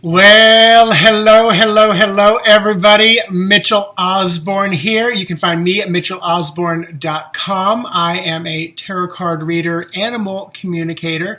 Well, hello, everybody. Mitchell Osborn here. You can find me at mitchellosborn.com. I am a tarot card reader, animal communicator,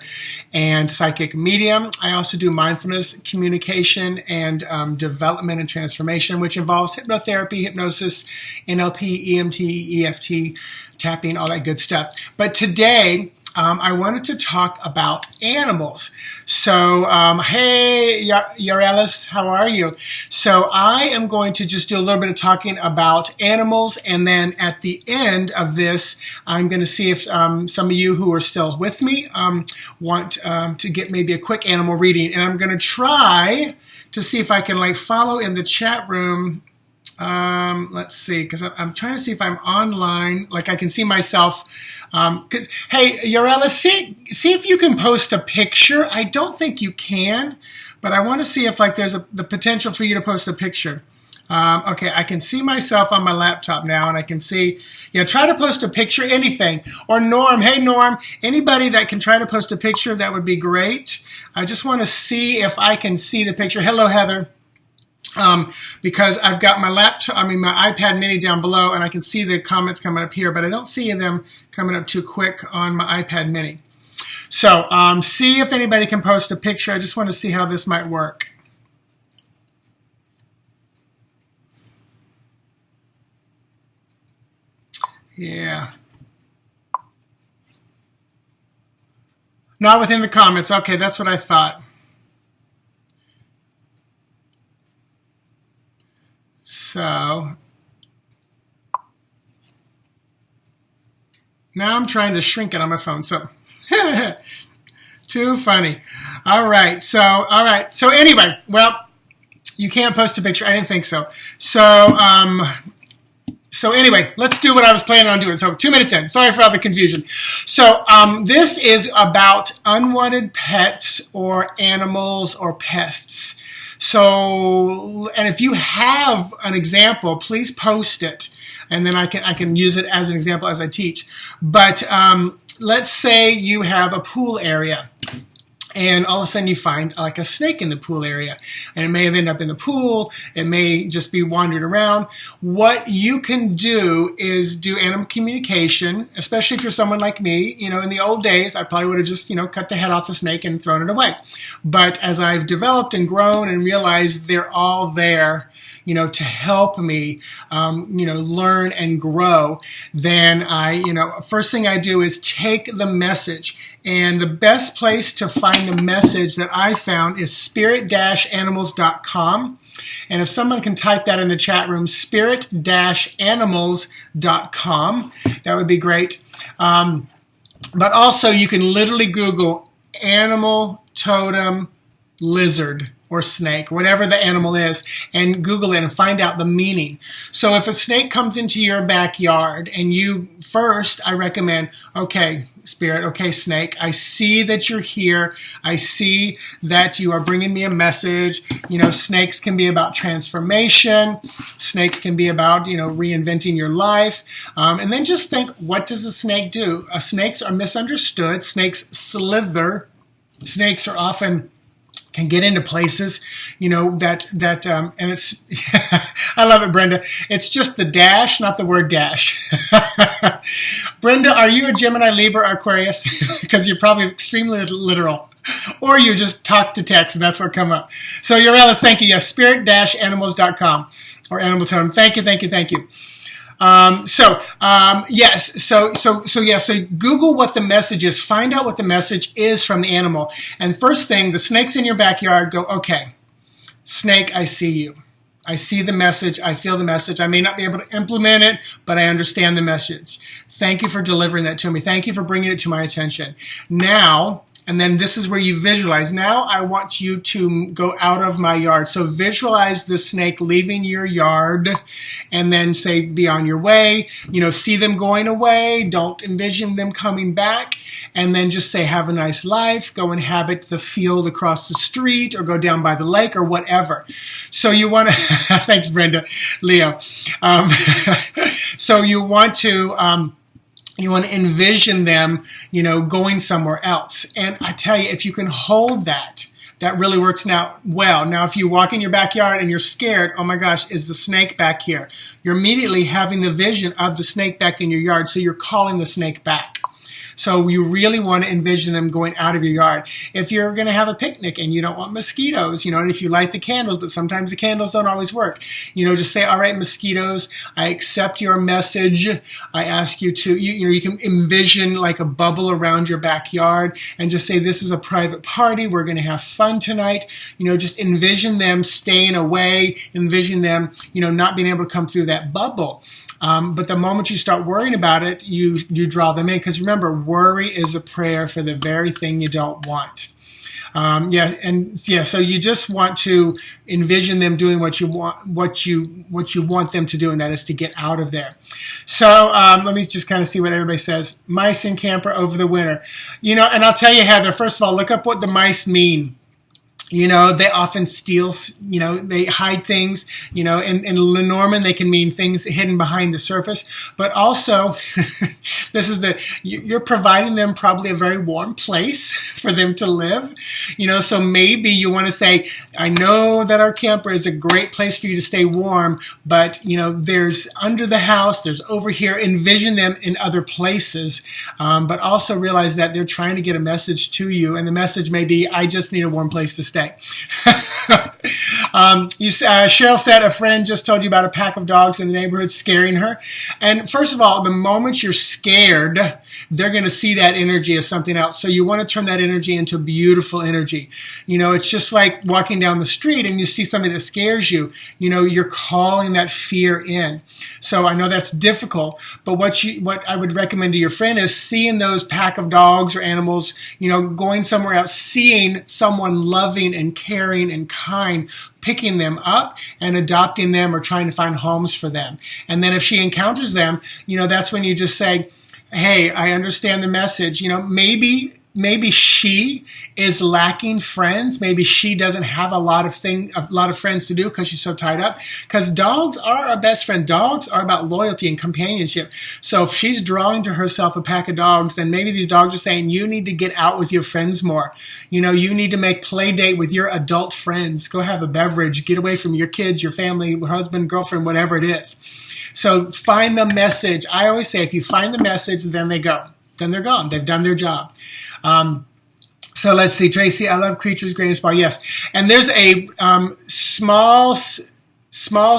and psychic medium. I also do mindfulness communication and development and transformation, which involves hypnotherapy, hypnosis, NLP, EMT, EFT, tapping, all that good stuff. But today, I wanted to talk about animals. So, hey, Yarelis, how are you? So I am going to just do a little bit of talking about animals, and then at the end of this, I'm going to see if some of you who are still with me want to get maybe a quick animal reading. And I'm going to try to see if I can follow in the chat room. Let's see, because I'm trying to see if I'm online, I can see myself. Because, hey, Yorella, see if you can post a picture. I don't think you can, but I want to see if there's the potential for you to post a picture. Okay, I can see myself on my laptop now, and I can see, try to post a picture, anything. Or Norm, hey Norm, anybody that can try to post a picture, that would be great. I just want to see if I can see the picture. Hello, Heather. Because I've got my my iPad mini down below, and I can see the comments coming up here, but I don't see them coming up too quick on my iPad mini. So, see if anybody can post a picture. I just want to see how this might work. Yeah. Not within the comments. Okay, that's what I thought. So now I'm trying to shrink it on my phone. So too funny. All right. So anyway, well, you can't post a picture. I didn't think so. So anyway, let's do what I was planning on doing. So 2 minutes in. Sorry for all the confusion. So this is about unwanted pets or animals or pests. So, and if you have an example, please post it, and then I can use it as an example as I teach. But let's say you have a pool area, and all of a sudden you find a snake in the pool area, and it may have ended up in the pool. It may just be wandering around. What you can do is do animal communication, especially if you're someone like me. In the old days, I probably would have just, cut the head off the snake and thrown it away. But as I've developed and grown and realized they're all there, to help me, learn and grow, then first thing I do is take the message. And the best place to find the message that I found is spirit-animals.com. And if someone can type that in the chat room, spirit-animals.com, that would be great. But also you can literally Google animal totem lizard or snake, whatever the animal is, and Google it and find out the meaning. So if a snake comes into your backyard, and I recommend, okay, spirit, okay, snake, I see that you're here. I see that you are bringing me a message. Snakes can be about transformation. Snakes can be about, reinventing your life. And then just think, what does a snake do? Snakes are misunderstood. Snakes slither. Snakes are often can get into places, and it's, I love it, Brenda. It's just the dash, not the word dash. Brenda, are you a Gemini, Libra, Aquarius? Because you're probably extremely literal. Or you just talk to text, and that's what come up. So, Eurelis, thank you. Yes, spirit-animals.com or Animal Totem. Thank you. Yes. So Google what the message is. Find out what the message is from the animal. And first thing, the snake's in your backyard. Go, okay, snake, I see you. I see the message. I feel the message. I may not be able to implement it, but I understand the message. Thank you for delivering that to me. Thank you for bringing it to my attention. Now, and then this is where you visualize. Now I want you to go out of my yard. So visualize the snake leaving your yard, and then say, be on your way. See them going away. Don't envision them coming back. And then just say, have a nice life. Go inhabit the field across the street, or go down by the lake, or whatever. So you want to, thanks Brenda, Leo. So you want to, envision them, going somewhere else. And I tell you, if you can hold that that really works now well. Now, if you walk in your backyard and you're scared, oh my gosh, is the snake back here? You're immediately having the vision of the snake back in your yard, so you're calling the snake back. So you really want to envision them going out of your yard. If you're going to have a picnic and you don't want mosquitoes, and if you light the candles, but sometimes the candles don't always work, just say, all right, mosquitoes, I accept your message. I ask you to, you can envision like a bubble around your backyard and just say, this is a private party. We're going to have fun tonight. Just envision them staying away, envision them, not being able to come through that bubble. But the moment you start worrying about it, you draw them in. Because remember, worry is a prayer for the very thing you don't want. So you just want to envision them doing what you want them to do, and that is to get out of there. So let me just kind of see what everybody says. Mice in camper over the winter. And I'll tell you, Heather, first of all, look up what the mice mean. They often steal, they hide things, in Lenormand, they can mean things hidden behind the surface, but also you're providing them probably a very warm place for them to live, so maybe you want to say, I know that our camper is a great place for you to stay warm, but, there's under the house, there's over here, envision them in other places, but also realize that they're trying to get a message to you, and the message may be, I just need a warm place to stay. Cheryl said a friend just told you about a pack of dogs in the neighborhood scaring her. And first of all, the moment you're scared, they're going to see that energy as something else. So you want to turn that energy into beautiful energy. It's just like walking down the street and you see something that scares you. You're calling that fear in. So I know that's difficult, but what I would recommend to your friend is seeing those pack of dogs or animals, going somewhere else, seeing someone loving and caring and kind, picking them up and adopting them or trying to find homes for them. And then if she encounters them, that's when you just say, hey, I understand the message. Maybe she is lacking friends. Maybe she doesn't have a lot of friends to do because she's so tied up. Because dogs are our best friend. Dogs are about loyalty and companionship. So if she's drawing to herself a pack of dogs, then maybe these dogs are saying, you need to get out with your friends more. You need to make play date with your adult friends. Go have a beverage. Get away from your kids, your family, husband, girlfriend, whatever it is. So find the message. I always say, if you find the message, then they go. Then they're gone. They've done their job. So let's see, Tracy, I love creatures, great and small. Yes. And there's a small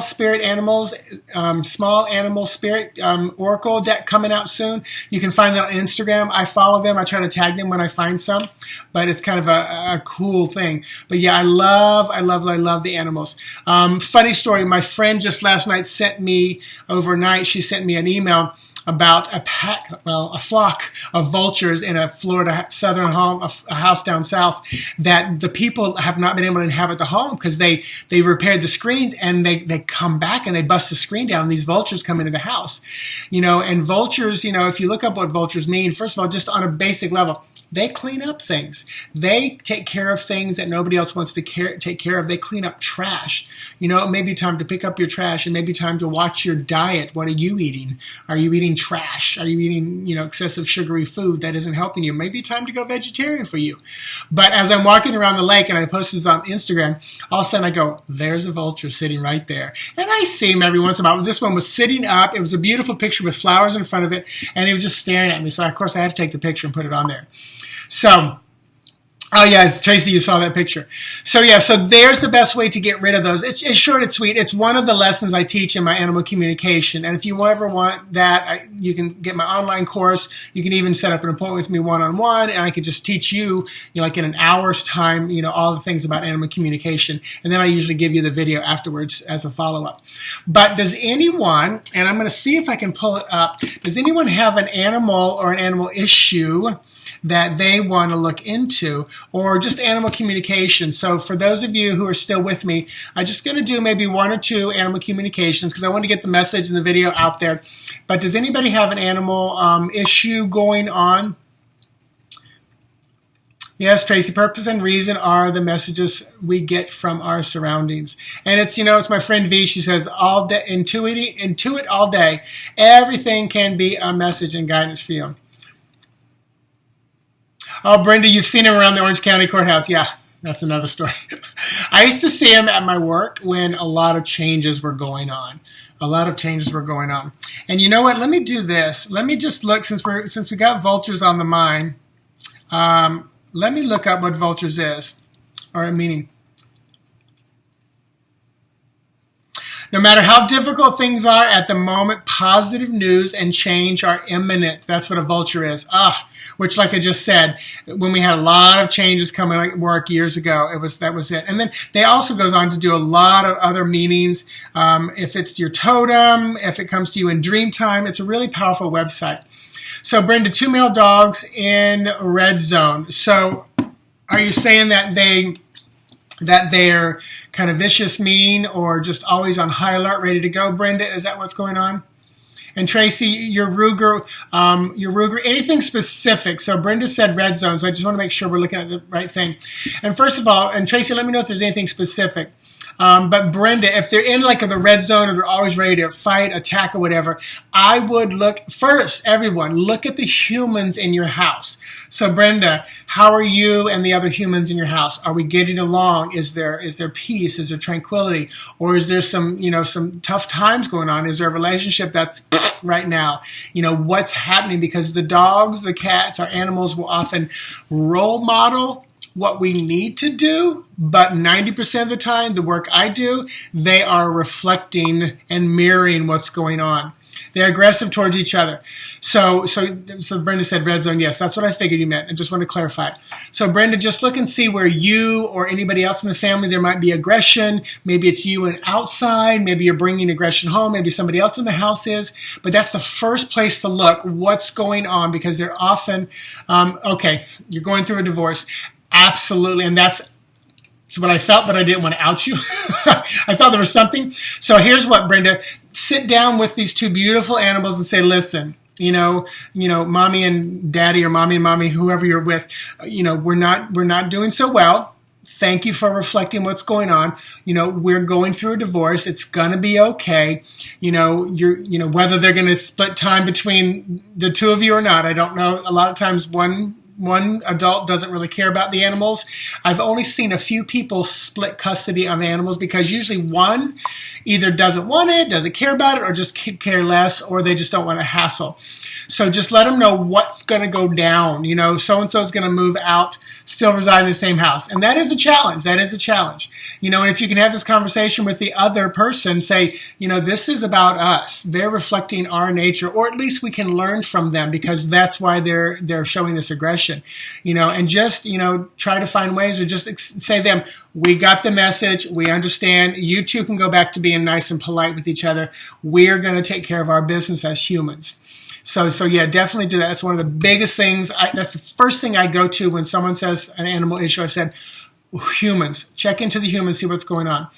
spirit animals, small animal spirit oracle deck coming out soon. You can find that on Instagram. I follow them. I try to tag them when I find some, but it's kind of a cool thing. But yeah, I love the animals. Funny story. My friend just last night overnight, she sent me an email about a flock of vultures in a Florida southern home, a house down south, that the people have not been able to inhabit the home because they repaired the screens and they come back and they bust the screen down and these vultures come into the house. And vultures, if you look up what vultures mean, first of all, just on a basic level, they clean up things. They take care of things that nobody else wants to take care of. They clean up trash. It may be time to pick up your trash. It may be time to watch your diet. What are you eating? Are you eating trash? Are you eating, excessive sugary food that isn't helping you? Maybe time to go vegetarian for you. But as I'm walking around the lake and I posted this on Instagram, all of a sudden I go, there's a vulture sitting right there. And I see him every once in a while. This one was sitting up. It was a beautiful picture with flowers in front of it. And he was just staring at me. So of course I had to take the picture and put it on there. So, oh yes, Tracy, you saw that picture. So there's the best way to get rid of those. It's short and sweet. It's one of the lessons I teach in my animal communication. And if you ever want that, you can get my online course. You can even set up an appointment with me one-on-one, and I could just teach you, like in an hour's time, all the things about animal communication. And then I usually give you the video afterwards as a follow-up. But does anyone, and I'm going to see if I can pull it up, does anyone have an animal or an animal issue that they want to look into, or just animal communication? So for those of you who are still with me, I'm just going to do maybe one or two animal communications because I want to get the message in the video out there. But does anybody have an animal issue going on? Yes, Tracy, purpose and reason are the messages we get from our surroundings. And it's, it's my friend V. She says, all day, intuit all day. Everything can be a message and guidance for you. Oh, Brenda, you've seen him around the Orange County Courthouse. Yeah. That's another story. I used to see him at my work when a lot of changes were going on. A lot of changes were going on. And you know what? Let me do this. Let me just look, since we got vultures on the mind. Let me look up what vultures is, or meaning. No matter how difficult things are at the moment, positive news and change are imminent. That's what a vulture is. Which, like I just said, when we had a lot of changes coming at work years ago, that was it. And then they also goes on to do a lot of other meanings. If it's your totem, if it comes to you in dream time, it's a really powerful website. So, Brenda, 2 male dogs in red zone. So, are you saying that they're kind of vicious, mean, or just always on high alert, ready to go, Brenda? Is that what's going on? And Tracy, your Ruger, anything specific? So Brenda said red zone, so I just want to make sure we're looking at the right thing. And first of all, and Tracy, let me know if there's anything specific. But Brenda, if they're in like the red zone or they're always ready to fight, attack, or whatever, I would look first, everyone, look at the humans in your house. So Brenda, how are you and the other humans in your house? Are we getting along? Is there peace? Is there tranquility? Or is there some tough times going on? Is there a relationship that's right now? What's happening? Because the dogs, the cats, our animals will often role model what we need to do, but 90% of the time, the work I do, they are reflecting and mirroring what's going on. They're aggressive towards each other. So Brenda said red zone. Yes, that's what I figured you meant. I just want to clarify. So Brenda, just look and see where you or anybody else in the family, there might be aggression. Maybe it's you and outside. Maybe you're bringing aggression home. Maybe somebody else in the house is. But that's the first place to look. What's going on? Because they're often, okay, you're going through a divorce. Absolutely. And that's what I felt, but I didn't want to out you. I thought there was something. So here's what, Brenda, sit down with these 2 beautiful animals and say, listen, mommy and daddy, or mommy and mommy, whoever you're with, we're not doing so well. Thank you for reflecting what's going on. We're going through a divorce. It's going to be okay. Whether they're going to split time between the 2 of you or not, I don't know. A lot of times one adult doesn't really care about the animals. I've only seen a few people split custody on the animals because usually one either doesn't want it, doesn't care about it, or just care less, or they just don't want to hassle. So just let them know what's going to go down. So-and-so is going to move out, still reside in the same house. And that is a challenge. And if you can have this conversation with the other person, say, this is about us. They're reflecting our nature, or at least we can learn from them because that's why they're showing this aggression, and just, try to find ways, or just say to them, we got the message. We understand. You two can go back to being nice and polite with each other. We're going to take care of our business as humans. So yeah, definitely do that. That's one of the biggest things. That's the first thing I go to when someone says an animal issue. I said, humans. Check into the humans, see what's going on.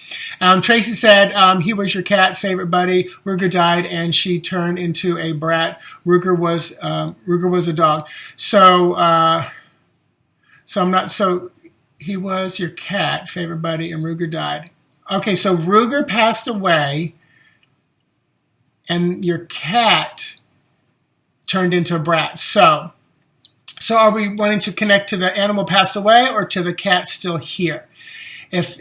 Tracy said, he was your cat favorite buddy. Ruger died and she turned into a brat. Ruger was a dog. So he was your cat favorite buddy and Ruger died. Okay, so Ruger passed away and your cat turned into a brat. So are we wanting to connect to the animal passed away or to the cat still here? If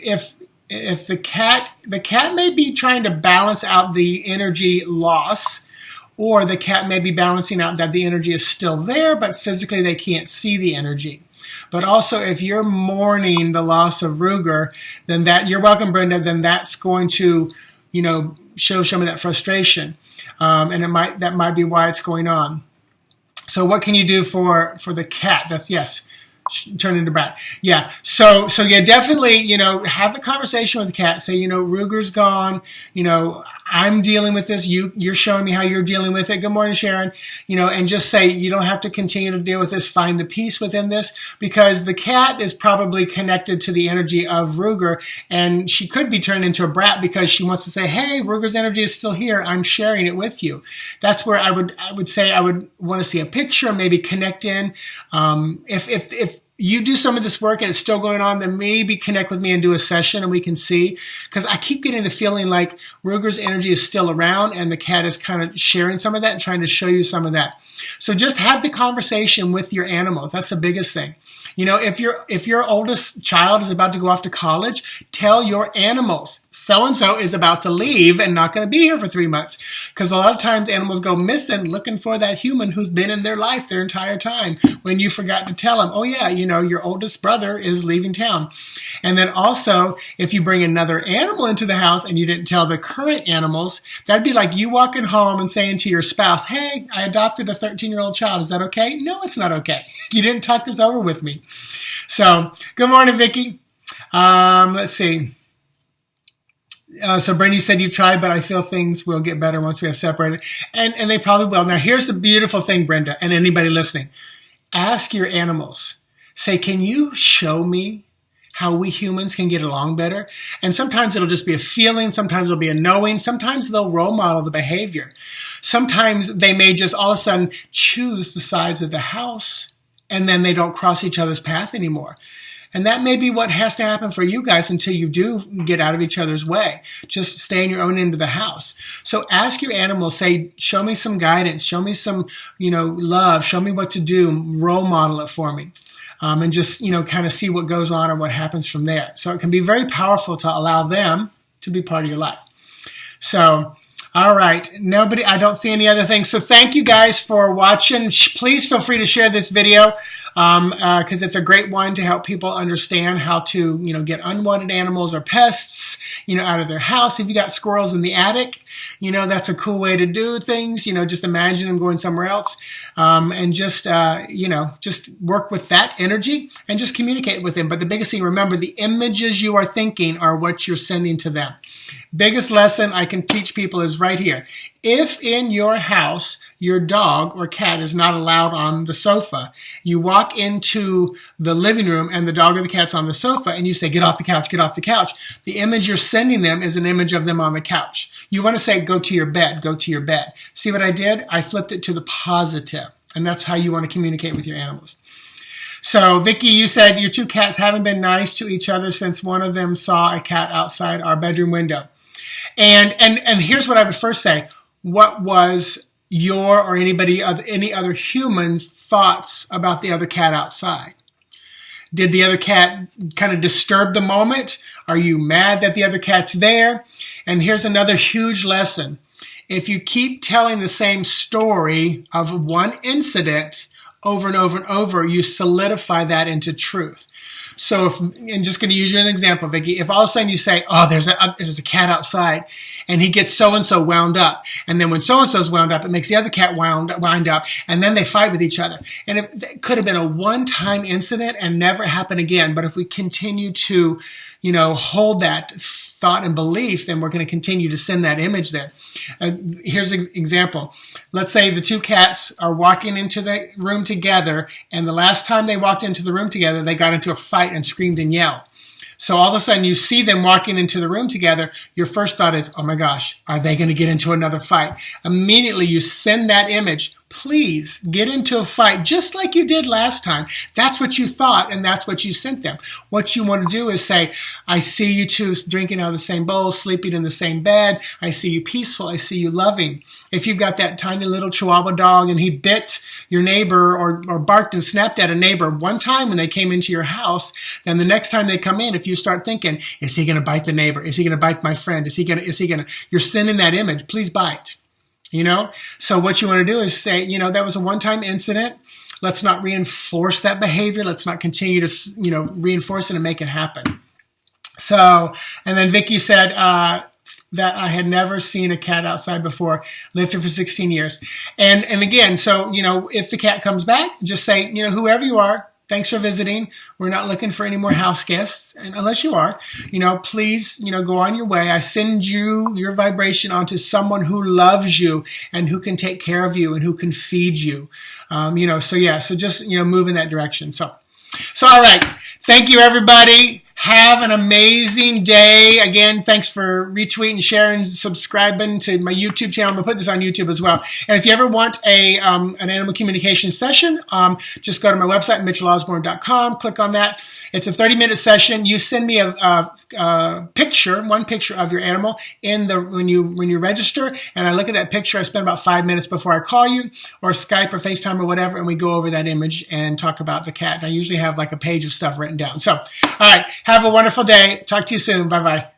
the cat may be trying to balance out the energy loss, or the cat may be balancing out that the energy is still there, but physically they can't see the energy. But also, if you're mourning the loss of Ruger, then you're welcome, Brenda. Then that's going to, show some of that frustration, and that might be why it's going on. So, what can you do for the cat? That's yes. Turn into brat. Yeah. So yeah, definitely, have the conversation with the cat. Say, Ruger's gone. I'm dealing with this. You're showing me how you're dealing with it. Good morning, Sharon. And just say, you don't have to continue to deal with this. Find the peace within this, because the cat is probably connected to the energy of Ruger, and she could be turned into a brat because she wants to say, hey, Ruger's energy is still here. I'm sharing it with you. That's where I would say I would want to see a picture, maybe connect in. you do some of this work and it's still going on, then maybe connect with me and do a session and we can see. Because I keep getting the feeling like Ruger's energy is still around and the cat is kind of sharing some of that and trying to show you some of that. So just have the conversation with your animals. That's the biggest thing. You know, if your oldest child is about to go off to college, tell your animals, so-and-so is about to leave and not going to be here for 3 months. Because a lot of times animals go missing looking for that human who's been in their life their entire time when you forgot to tell them, oh yeah, you know, your oldest brother is leaving town. And then also, if you bring another animal into the house and you didn't tell the current animals, that'd be like you walking home and saying to your spouse, hey, I adopted a 13-year-old child. Is that okay? No, it's not okay. You didn't talk this over with me. So, good morning, Vicki. Let's see. So Brenda, you said you tried, but I feel things will get better once we have separated. And they probably will. Now, here's the beautiful thing, Brenda, and anybody listening. Ask your animals. Say, can you show me how we humans can get along better? And sometimes it'll just be a feeling. Sometimes it'll be a knowing. Sometimes they'll role model the behavior. Sometimes they may just all of a sudden choose the sides of the house, and then they don't cross each other's path anymore. And that may be what has to happen for you guys until you do get out of each other's way. Just stay in your own end of the house. So ask your animals, say, show me some guidance, show me some, love, show me what to do, role model it for me. And just, kind of see what goes on or what happens from there. So it can be very powerful to allow them to be part of your life. So, all right. I don't see any other things. So thank you guys for watching. Please feel free to share this video because it's a great one to help people understand how to, get unwanted animals or pests, out of their house. If you got squirrels in the attic, that's a cool way to do things. Just imagine them going somewhere else and just work with that energy and just communicate with them. But the biggest thing, remember, the images you are thinking are what you're sending to them. Biggest lesson I can teach people is right here. If in your house your dog or cat is not allowed on the sofa, you walk into the living room and the dog or the cat's on the sofa and you say, get off the couch, get off the couch. The image you're sending them is an image of them on the couch. You want to say, go to your bed, go to your bed. See what I did? I flipped it to the positive. And that's how you want to communicate with your animals. So, Vicki, you said your two cats haven't been nice to each other since one of them saw a cat outside our bedroom window. And here's what I would first say. What was your or any other human's thoughts about the other cat outside? Did the other cat kind of disturb the moment? Are you mad that the other cat's there? And here's another huge lesson. If you keep telling the same story of one incident over and over and over, you solidify that into truth. So I'm just going to use you an example, Vicki. If all of a sudden you say, oh, there's a cat outside and he gets so-and-so wound up. And then when so-and-so's wound up, it makes the other cat wind up. And then they fight with each other. And it could have been a one-time incident and never happen again. But if we continue to, hold that thought and belief, then we're going to continue to send that image there. Here's an example. Let's say the two cats are walking into the room together, and the last time they walked into the room together, they got into a fight and screamed and yelled. So all of a sudden you see them walking into the room together, your first thought is, oh my gosh, are they going to get into another fight? Immediately you send that image. Please get into a fight just like you did last time. That's what you thought, and that's what you sent them. What you want to do is say, I see you two drinking out of the same bowl, sleeping in the same bed. I see you peaceful. I see you loving. If you've got that tiny little Chihuahua dog and he bit your neighbor or barked and snapped at a neighbor one time when they came into your house, then the next time they come in, if you start thinking, is he going to bite the neighbor? Is he going to bite my friend? You're sending that image. Please bite. So what you want to do is say, that was a one-time incident. Let's not reinforce that behavior. Let's not continue to, reinforce it and make it happen. So, and then Vicki said that I had never seen a cat outside before, lived here for 16 years. And again, so, if the cat comes back, just say, whoever you are, thanks for visiting. We're not looking for any more house guests. And unless you are, please, go on your way. I send your vibration onto someone who loves you and who can take care of you and who can feed you. So just, move in that direction. So all right. Thank you, everybody. Have an amazing day. Again, thanks for retweeting, sharing, subscribing to my YouTube channel. I'm going to put this on YouTube as well. And if you ever want an animal communication session, just go to my website, mitchellosborn.com. Click on that. It's a 30-minute session. You send me a picture, one picture of your animal when you register, and I look at that picture. I spend about 5 minutes before I call you, or Skype or FaceTime or whatever, and we go over that image and talk about the cat. And I usually have like a page of stuff written down. So, all right, have a wonderful day. Talk to you soon. Bye-bye.